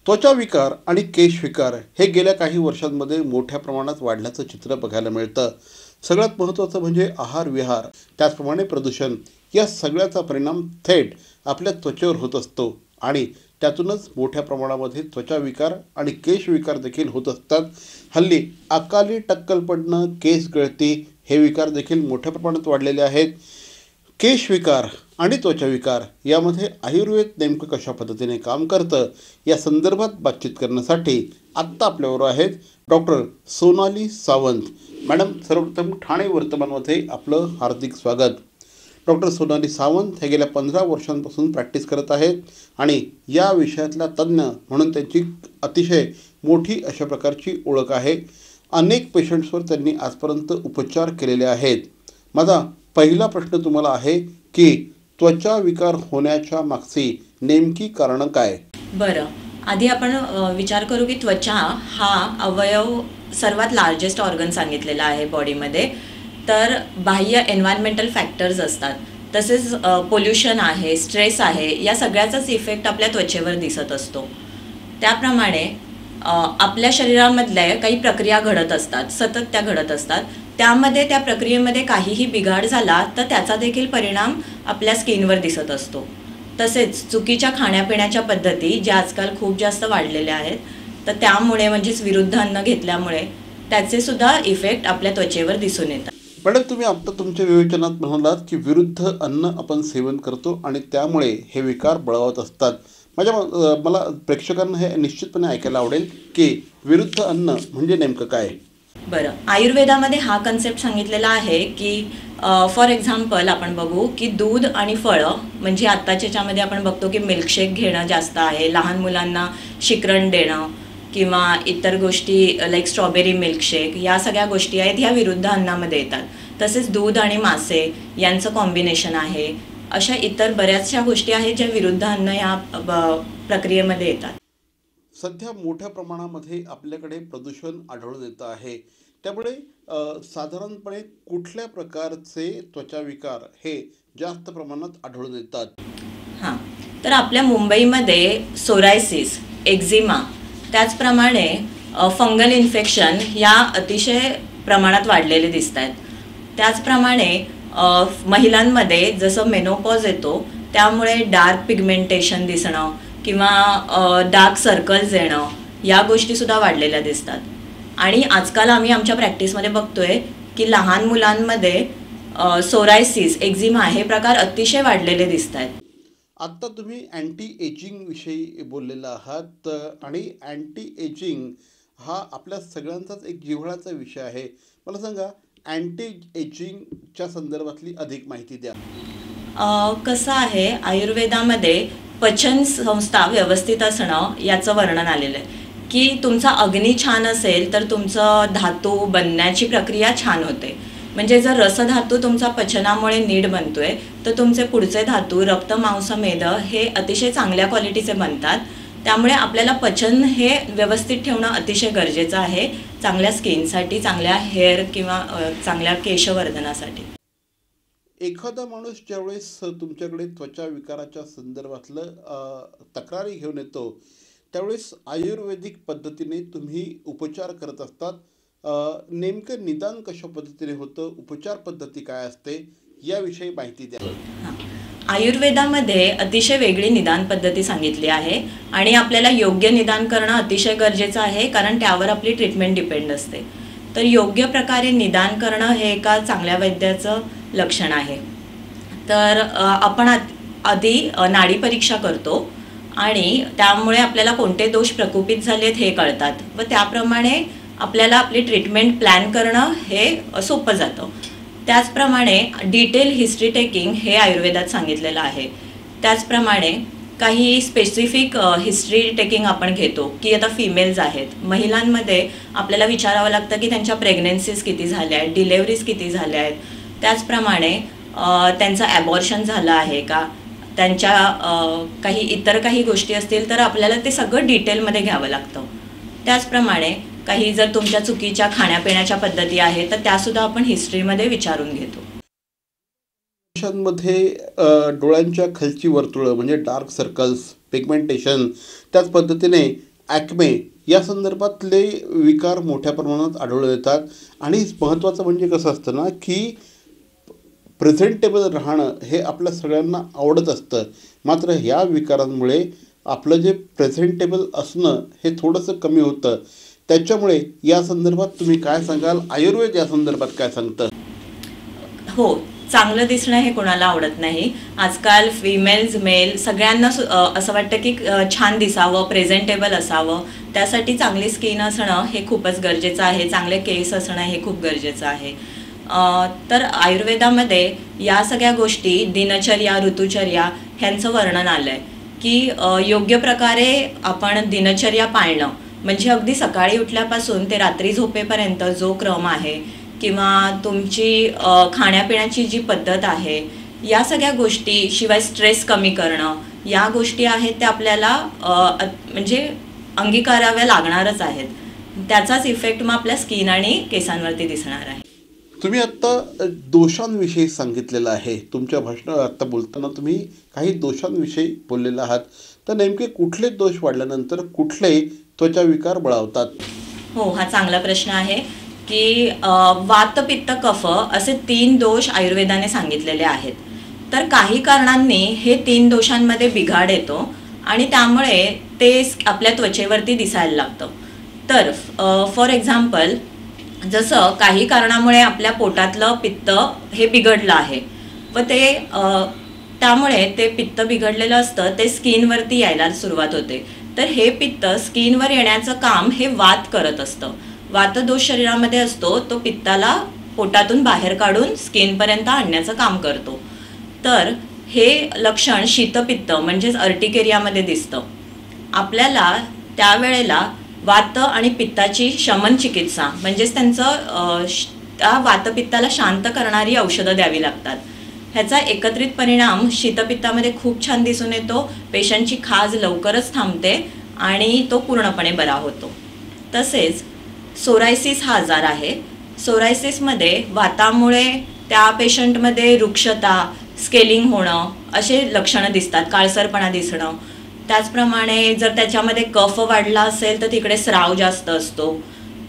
त्वचा विकार आणि केश विकार हे गेल्या काही वर्षांमध्ये मोठ्या प्रमाणात वाढल्याचं चित्र बघायला मिळतं. सगळ्यात महत्त्वाचं म्हणजे आहार विहार, त्याचप्रमाणे प्रदूषण या सगळ्याचा परिणाम थेट आपल्या त्वचेवर होत असतो आणि त्यातूनच मोठ्या प्रमाणामध्ये त्वचा विकार आणि केश विकार देखील होत असतात. हल्ली अकाली टक्कल पडणं, केस गळती हे विकार देखील मोठ्या प्रमाणात वाढलेले आहेत. केश विकार आणि त्वचा विकार यामध्ये आयुर्वेद नेमकं कशा पद्धतीने काम करतं या संदर्भात बातचीत करण्यासाठी आत्ता आपल्याबरोबर आहेत डॉक्टर सोनाली सावंत. मॅडम, सर्वप्रथम ठाणे वर्तमानमध्ये आपलं हार्दिक स्वागत. डॉक्टर सोनाली सावंत हे गेल्या 15 वर्षांपासून प्रॅक्टिस करत आहेत आणि या विषयातला तज्ज्ञ म्हणून त्यांची अतिशय मोठी अशा प्रकारची ओळख आहे. अनेक पेशंट्सवर त्यांनी आजपर्यंत उपचार केलेले आहेत. माझा पहिला प्रश्न तुम्हाला आहे की त्वचा विकार होण्याच्या मागची नेमकी कारणं काय? बरं, आधी आपण विचार करू की त्वचा हा अवयव सर्वात लार्जेस्ट ऑर्गन सांगितलेला आहे बॉडीमध्ये. तर बाह्य एन्व्हायरमेंटल फॅक्टर्स असतात, तसेच पोल्युशन आहे, स्ट्रेस आहे, या सगळ्याचाच इफेक्ट आपल्या त्वचेवर दिसत असतो. त्याप्रमाणे आपल्या शरीरामधल्या काही प्रक्रिया घडत असतात, सतत त्या घडत असतात. त्यामध्ये त्या प्रक्रियेमध्ये काहीही बिघाड झाला तर त्याचा देखील परिणाम आपल्या स्किनवर दिसत असतो. तसेच चुकीच्या खाण्यापिण्याच्या पद्धती ज्या आजकाल खूप जास्त वाढलेल्या आहेत, तर त्यामुळे म्हणजेच विरुद्ध अन्न घेतल्यामुळे त्याचे सुद्धा इफेक्ट आपल्या त्वचेवर दिसून येतात. मॅडम, तुम्ही आत्ता तुमच्या विवेचनात म्हणालात की विरुद्ध अन्न आपण सेवन करतो आणि त्यामुळे हे विकार बळावत असतात. मला प्रेक्षकांना हे निश्चितपणे ऐकायला आवडेल की विरुद्ध अन्न म्हणजे नेमकं काय? बरं, आयुर्वेदामध्ये हा कन्सेप्ट सांगितलेला आहे की फॉर एक्झाम्पल आपण बघू की दूध आणि फळं, म्हणजे आत्ताच्या याच्यामध्ये आपण बघतो की मिल्कशेक घेणं जास्त आहे, लहान मुलांना शिकरण देणं किंवा इतर गोष्टी लाईक स्ट्रॉबेरी मिल्कशेक, या सगळ्या गोष्टी आहेत ह्या विरुद्ध अन्नामध्ये येतात. तसेच दूध आणि मासे यांचं कॉम्बिनेशन आहे. अशा इतर बऱ्याचशा गोष्टी आहेत ज्या विरुद्ध अन्न या प्रक्रियेमध्ये येतात. सध्या मोठ्या प्रमाणामध्ये आपल्याकडे प्रदूषण आढळून येतं आहे. त्यामुळे साधारणपणे कुठल्या प्रकारचे त्वचा विकार हे जास्त प्रमाणात आढळून येतात? हां, तर आपल्या मुंबईमध्ये सोरायसिस, एक्झिमा, त्याचप्रमाणे फंगल इन्फेक्शन या अतिशय प्रमाणात वाढलेले दिसत आहेत. त्याचप्रमाणे महिलांमध्ये जसं मेनोपॉज येतो त्यामुळे डार्क पिगमेंटेशन दिसणं किंवा डार्क सर्कल्स येणं, या गोष्टीसुद्धा वाढलेल्या दिसतात. आणि आजकाल आम्ही आमच्या प्रॅक्टिसमध्ये बघतोय की लहान मुलांमध्ये सोरायसिस, एक्झिमा हे प्रकार अतिशय वाढलेले दिसत आहेत. आत्ता तुम्ही अँटी एजिंग विषयी बोललेला आहात आणि अँटी एजिंग हा आपल्या सगळ्यांचाच एक जिव्हाळ्याचा विषय आहे. मला सांगा, अँटी एजिंगच्या संदर्भातली अधिक माहिती द्या. कसं आहे, आयुर्वेदामध्ये पचन संस्था व्यवस्थित असणं याचं वर्णन आलेलं आहे की तुमचा अग्नी छान असेल तर तुमचं धातू बनण्याची प्रक्रिया छान होते. म्हणजे जर रसधातू तुमचा पचनामुळे नीट बनतोय तर तुमचे पुढचे धातू रक्त, मांस, मेद हे अतिशय चांगल्या क्वालिटीचे बनतात. त्यामुळे आपल्याला पचन हे व्यवस्थित ठेवणं अतिशय गरजेचं आहे, चांगल्या स्किनसाठी, चांगल्या हेअर किंवा चांगल्या केशवर्धनासाठी. एखादा माणूस ज्यावेळेस तुमच्याकडे त्वचा विकाराच्या संदर्भातलं तक्रारी घेऊन येतो त्यावेळेस आयुर्वेदिक पद्धतीने तुम्ही उपचार करत असतात. नेमकं निदान कशा पद्धतीने होतं, उपचार पद्धती काय असते याविषयी माहिती द्या. हां, आयुर्वेदामध्ये अतिशय वेगळी निदान पद्धती सांगितली आहे आणि आपल्याला योग्य निदान करणं अतिशय गरजेचं आहे, कारण त्यावर आपली ट्रीटमेंट डिपेंड असते. तर योग्य प्रकारे निदान करणं हे एका चांगल्या वैद्याचं लक्षण आहे. तर आपण आधी नाडी परीक्षा करतो आणि त्यामुळे आपल्याला कोणते दोष प्रकोपित झालेत हे कळतात व त्याप्रमाणे आपल्याला आपली ट्रीटमेंट प्लॅन करणं हे सोपं जातं. त्याचप्रमाणे डिटेल हिस्ट्री टेकिंग हे आयुर्वेदात सांगितलेलं आहे. त्याचप्रमाणे काही स्पेसिफिक हिस्ट्री टेकिंग आपण घेतो की आता फिमेल्स आहेत, महिलांमध्ये आपल्याला विचारावं लागतं की त्यांच्या प्रेग्नन्सीज किती झाल्या आहेत, डिलेवरीज किती झाल्या आहेत. त्याचप्रमाणे त्यांचं ॲबॉर्शन झालं आहे का, त्यांच्या काही इतर काही गोष्टी असतील तर आपल्याला ते सगळं डिटेलमध्ये घ्यावं लागतं. त्याचप्रमाणे काही जर तुमच्या चुकीच्या खाण्यापिण्याच्या पद्धती आहेत तर त्यासुद्धा आपण हिस्ट्रीमध्ये विचारून घेतो. मध्ये डोळ्यांच्या खालची वर्तुळं म्हणजे डार्क सर्कल्स, पिगमेंटेशन, त्याच पद्धतीने ॲक्मे या संदर्भातले विकार मोठ्या प्रमाणात आढळून येतात. आणि महत्त्वाचं म्हणजे कसं असतं ना, की प्रेझेंटेबल राहणं हे आपल्या सगळ्यांना आवडत असतं. मात्र ह्या विकारांमुळे आपलं जे प्रेझेंटेबल असणं हे थोडंसं कमी होतं. त्याच्यामुळे या संदर्भात तुम्ही काय सांगाल? आयुर्वेद या संदर्भात काय सांगतं? हो, चांगलं दिसणं हे कोणाला आवडत नाही. आजकाल फिमेल्स मेल सगळ्यांना असं वाटतं की छान दिसावं, प्रेझेंटेबल असावं. त्यासाठी चांगली स्किन असणं हे खूपच गरजेचं आहे. चांगले केस असणं हे खूप गरजेचं आहे. तर आयुर्वेदामध्ये या सगळ्या गोष्टी, दिनचर्या, ऋतुचर्या ह्यांचं वर्णन आलं आहे की योग्य प्रकारे आपण दिनचर्या पाळणं म्हणजे अगदी सकाळी उठल्यापासून ते रात्री झोपेपर्यंत जो क्रम आहे किंवा तुमची खाण्यापिण्याची जी पद्धत आहे, या सगळ्या गोष्टी, शिवाय स्ट्रेस कमी करणं, या गोष्टी आहेत त्या आपल्याला म्हणजे अंगीकाराव्या लागणारच आहेत. त्याचाच इफेक्ट मग आपल्या स्किन आणि केसांवरती दिसणार आहे. तुम्ही आत्ता दोषांविषयी सांगितलेलं आहे. तुमच्या भाषणात आत्ता बोलताना तुम्ही काही दोषांविषयी बोललेला आहात. तर नेमके कुठले दोष वाढल्यानंतर कुठले त्वचा विकार बळावतात? हो, हा चांगला प्रश्न आहे की वात, पित्त, कफ असे 3 दोष आयुर्वेदाने सांगितलेले आहेत. तर काही कारणांनी हे 3 दोषांमध्ये बिघाड येतो आणि त्यामुळे ते आपल्या त्वचेवरती दिसायला लागतं. तर फॉर एक्झाम्पल, जसं काही कारणामुळे आपल्या पोटातलं पित्त हे बिघडलं आहे व ते त्यामुळे ते पित्त बिघडलेलं असतं, ते स्किनवरती यायला सुरुवात होते. तर हे पित्त स्किनवर येण्याचं काम हे वात करत असतं. वातदोष शरीरामध्ये असतो, तो पित्ताला पोटातून बाहेर काढून स्किनपर्यंत आणण्याचं काम करतो. तर हे लक्षण शीतपित्त म्हणजेच अर्टिकेरियामध्ये दिसतं. आपल्याला त्यावेळेला वात आणि पित्ताची शमन चिकित्सा म्हणजेच त्यांचं त्या वातपित्ताला शांत करणारी औषधं द्यावी लागतात. ह्याचा एकत्रित परिणाम शीतपित्तामध्ये खूप छान दिसून येतो. पेशंटची खाज लवकरच थांबते आणि तो पूर्णपणे बरा होतो. तसेच सोरायसिस हा आजार आहे. सोरायसिसमध्ये वातामुळे त्या पेशंटमध्ये रुक्षता, स्केलिंग होणं असे लक्षणं दिसतात, काळसरपणा दिसणं. त्याचप्रमाणे जर त्याच्यामध्ये कफ वाढला असेल तर तिकडे स्राव जास्त असतो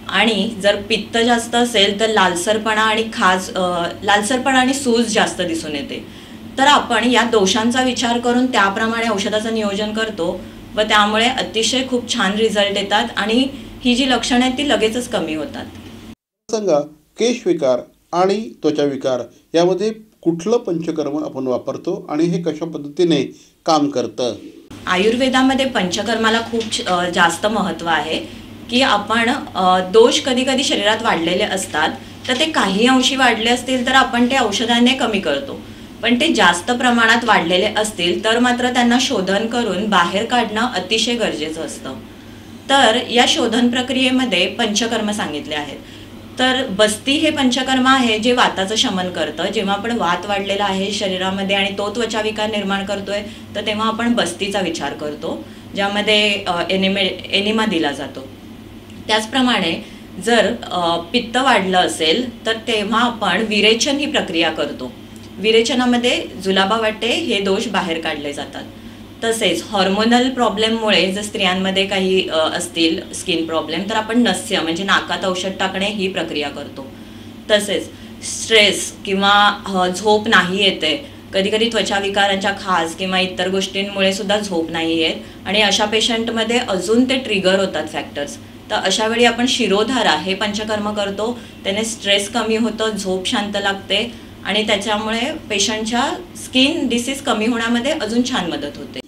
आणि जर पित्त जास्त असेल तर लालसरपणा आणि सूज जास्त दिसून येते. तर आपण या दोषांचा विचार करून त्याप्रमाणे औषधाचं नियोजन करतो व त्यामुळे अतिशय खूप छान रिझल्ट येतात आणि ही जी लक्षणं आहेत ती लगेचच कमी होतात. सांगा, केश विकार आणि त्वचा विकार यामध्ये कुठलं पंचकर्म आपण वापरतो आणि हे कशा पद्धतीने काम करतं? आयुर्वेदामध्ये पंचकर्माला खूप जास्त महत्त्व आहे की आपण दोष कधी कधी शरीरात वाढलेले असतात, तर ते काही अंशी वाढले असतील तर आपण ते औषधाने कमी करतो. पण ते जास्त प्रमाणात वाढलेले असतील तर मात्र त्यांना शोधन करून बाहेर काढणं अतिशय गरजेचं असतं. तर या शोधन प्रक्रियेमध्ये पंचकर्म सांगितले आहेत. तर बस्ती हे पंचकर्म आहे जे वाताचं शमन करतं. जेव्हा आपण वात वाढलेला आहे शरीरामध्ये आणि तो त्वचा विकार निर्माण करतोय तर तेव्हा आपण बस्तीचा विचार करतो, ज्यामध्ये एनिमा दिला जातो. त्याचप्रमाणे जर पित्त वाढलं असेल तर तेव्हा आपण विरेचन ही प्रक्रिया करतो. विरेचनामध्ये जुलाबावाटे हे दोष बाहेर काढले जातात. तसेच हॉर्मोनल प्रॉब्लेममुळे जर स्त्रियांमध्ये काही असतील स्किन प्रॉब्लेम तर आपण नस्य म्हणजे नाकात औषध टाकणे ही प्रक्रिया करतो. तसेच स्ट्रेस किंवा झोप नाही येते, कधी कधी त्वचा विकारांच्या खाज किंवा इतर गोष्टींमुळे सुद्धा झोप नाही येत आणि अशा पेशंटमध्ये अजून ते ट्रिगर होतात फॅक्टर्स. तर अशा वेळी आपण शिरोधारा हे पंचकर्म करतो. त्याने स्ट्रेस कमी होतं, झोप शांत लागते आणि त्याच्यामुळे पेशंटच्या स्किन डिसीज कमी होण्यामध्ये अजून छान मदत होते.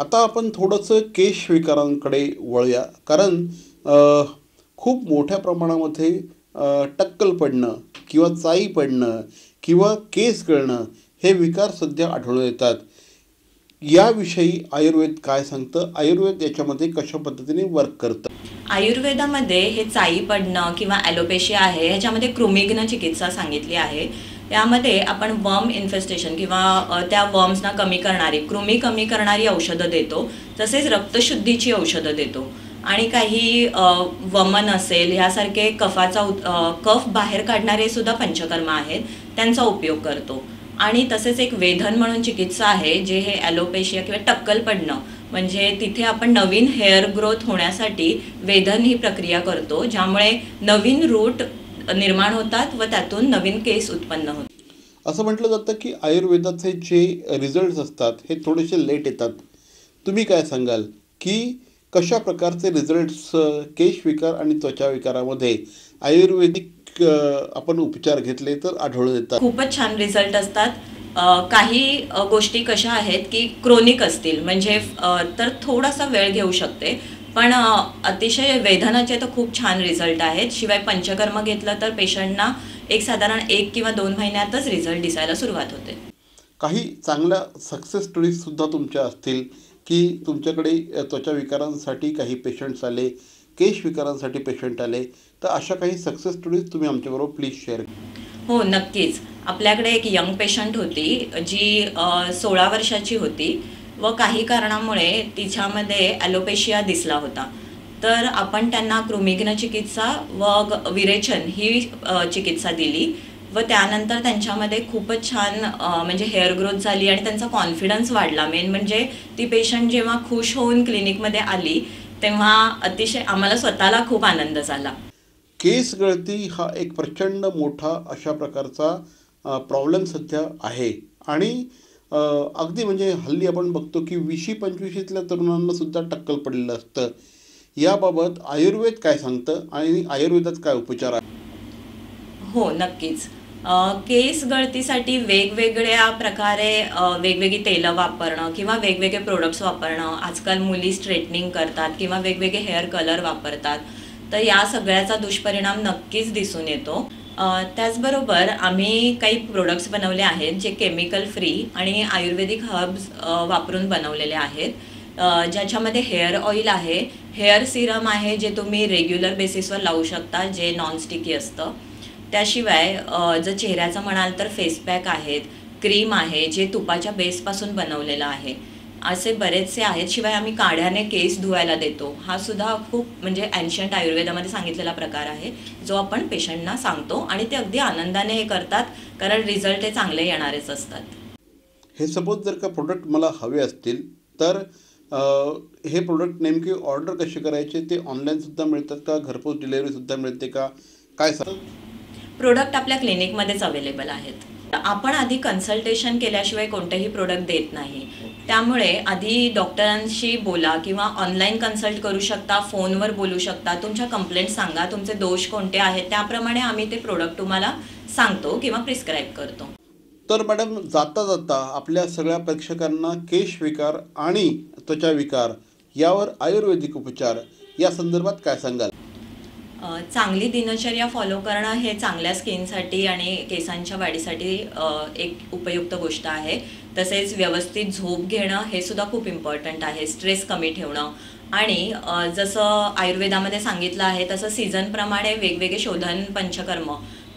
आता आपण थोडंसं केश विकारांकडे वळूया. कारण खूप मोठ्या प्रमाणामध्ये टक्कल पडणं किंवा चाई पडणं किंवा केस गळणं हे विकार सध्या आढळून येतात. याविषयी आयुर्वेद काय सांगतं? आयुर्वेद याच्यामध्ये कशा पद्धतीने वर्क करतं? आयुर्वेदामध्ये हे चाई पडणं किंवा ॲलोपेशिया आहे ह्याच्यामध्ये कृमिघ्न चिकित्सा सांगितली आहे. यामध्ये आपण वर्म इन्फेस्टेशन किंवा त्या वर्म्सना कृमी कमी करणारी औषधं देतो. तसेच रक्तशुद्धीची औषधं देतो आणि काही वमन असेल ह्यासारखे कफ बाहेर काढणारे सुद्धा पंचकर्म आहेत, त्यांचा उपयोग करतो. आणि तसेच एक वेधन म्हणून चिकित्सा आहे, जे हे ॲलोपेशिया किंवा टक्कल पडणं म्हणजे तिथे आपण नवीन हेअर ग्रोथ होण्यासाठी वेधन ही प्रक्रिया करतो, ज्यामुळे नवीन रूट निर्माण होतात व त्यातून नवीन केस उत्पन्न होतात. असं म्हटलं जातं की आयुर्वेदाचे जे रिझल्ट्स असतात हे थोडेसे लेट येतात. तुम्ही काय सांगाल की कशा प्रकारचे रिझल्ट्स केश विकार आणि त्वचा विकारामध्ये आयुर्वेदिक आपण उपचार घेतले तर आढळून येतात? खूपच छान रिझल्ट असतात. काही गोष्टी कशा आहेत की क्रोनिक असतील म्हणजे तर थोडासा वेळ घेऊ शकते, पण अतिशय वेदनाचे तर खूप छान रिझल्ट आहेत. शिवाय पंचकर्म घेतलं तर पेशंटना एक साधारण 1 किंवा 2 महिन्यातच रिझल्ट दिसायला सुरुवात होते. काही चांगल्या सक्सेस स्टोरीजसुद्धा तुमच्या असतील की तुमच्याकडे त्वचा विकारांसाठी काही पेशंट्स आले, केश विकारांसाठी पेशंट आले, तर अशा काही सक्सेस स्टोरीज तुम्ही आमच्याबरोबर प्लीज शेअर. हो, नक्कीच. आपल्याकडे एक यंग पेशंट होती, जी 16 वर्षाची होती व काही कारणामुळे तिच्यामध्ये ॲलोपेशिया दिसला होता. तर आपण त्यांना कृमिघ्न चिकित्सा व विरेचन ही चिकित्सा दिली व त्यानंतर त्यांच्यामध्ये खूपच छान म्हणजे हेअर ग्रोथ झाली आणि त्यांचा कॉन्फिडन्स वाढला. मेन म्हणजे ती पेशंट जेव्हा खुश होऊन क्लिनिकमध्ये आली, तेव्हा अतिशय आम्हाला स्वतःला खूप आनंद झाला. केस गळती हा एक प्रचंड मोठा अशा प्रकारचा प्रॉब्लेम सध्या आहे आणि अगदी म्हणजे हल्ली आपण बघतो की 20-25तल्या तरुणांना सुद्धा टक्कल पडलेलं असतं. याबाबत आयुर्वेद काय सांगतं आणि आयुर्वेदात काय उपचार आहे? हो, नक्कीच. केस गळतीसाठी वेगवेगळ्या प्रकारे वेगवेगळी तेलं वापरणं किंवा वेगवेगळे प्रोडक्ट्स वापरणं. आजकाल मुली स्ट्रेटनिंग करतात किंवा वेगवेगळे हेअर कलर वापरतात. तर या सगळ्याचा दुष्परिणाम नक्कीच दिसून येतो. त्याचबरोबर आम्ही काही प्रोडक्ट्स बनवले आहेत, जे केमिकल फ्री आणि आयुर्वेदिक हर्ब्स वापरून बनवलेले आहेत. ज्याच्यामध्ये हेअर ऑइल आहे, हेअर सिरम आहे, जे तुम्ही रेग्युलर बेसिसवर लावू शकता, जे नॉनस्टिकी असतं. त्याशिवाय जर चेहऱ्याचं म्हणाल तर फेस पॅक आहेत, क्रीम आहे, जे तुपाच्या बेसपासून बनवलेलं आहे. असे बरेचसे आहेत. शिवाय आम्ही काढ्याने केस धुवायला देतो. हा सुद्धा खूप म्हणजे एन्शियंट आयुर्वेदामध्ये सांगितलेला प्रकार आहे, जो आपण पेशंटना सांगतो आणि ते अगदी आनंदाने हे करतात, कारण रिझल्ट हे चांगले येणारेच असतात. हे सपोज जर का प्रोडक्ट मला हवे असतील तर हे प्रोडक्ट नेमके ऑर्डर कसे करायचे? ते ऑनलाईनसुद्धा मिळतात का? घरपोच डिलिव्हरीसुद्धा मिळते का? काय सांग? प्रोडक्ट आपल्या क्लिनिकमध्येच अवेलेबल आहेत. आपण आधी कन्सल्टेशन केल्याशिवाय कोणतेही प्रोडक्ट देत नाही. त्यामुळे आधी डॉक्टरांशी बोला किंवा ऑनलाईन कन्सल्ट करू शकता, फोनवर बोलू शकता, तुमच्या कंप्लेंट सांगा, तुमचे दोष कोणते आहेत, त्याप्रमाणे आम्ही ते प्रोडक्ट तुम्हाला सांगतो किंवा प्रिस्क्राईब करतो. तर मॅडम, जाता जाता आपल्या सगळ्या प्रेक्षकांना केश विकार आणि त्वचा विकार यावर आयुर्वेदिक उपचार या संदर्भात काय सांगाल? चांगली दिनचर्या फॉलो करणं हे चांगल्या स्किनसाठी आणि केसांच्या वाढीसाठी एक उपयुक्त गोष्ट आहे. तसेच व्यवस्थित झोप घेणं हे सुद्धा खूप इम्पॉर्टंट आहे. स्ट्रेस कमी ठेवणं आणि जसं आयुर्वेदामध्ये सांगितलं आहे तसं सीझनप्रमाणे वेगवेगळे शोधन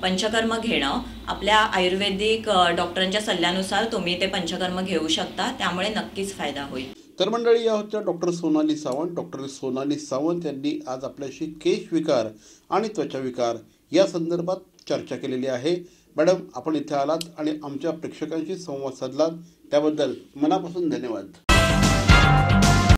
पंचकर्म घेणं. आपल्या आयुर्वेदिक डॉक्टरांच्या सल्ल्यानुसार तुम्ही ते पंचकर्म घेऊ शकता. त्यामुळे नक्कीच फायदा होईल. तर मंडळी, या होत्या डॉक्टर सोनाली सावंत. डॉक्टर सोनाली सावंत यांनी आज आपल्याशी केश विकार आणि त्वचा विकार या संदर्भात चर्चा केलेली आहे. मॅडम, आपण इथे आलात आणि आमच्या प्रेक्षकांशी संवाद साधलात त्याबद्दल मनापासून धन्यवाद.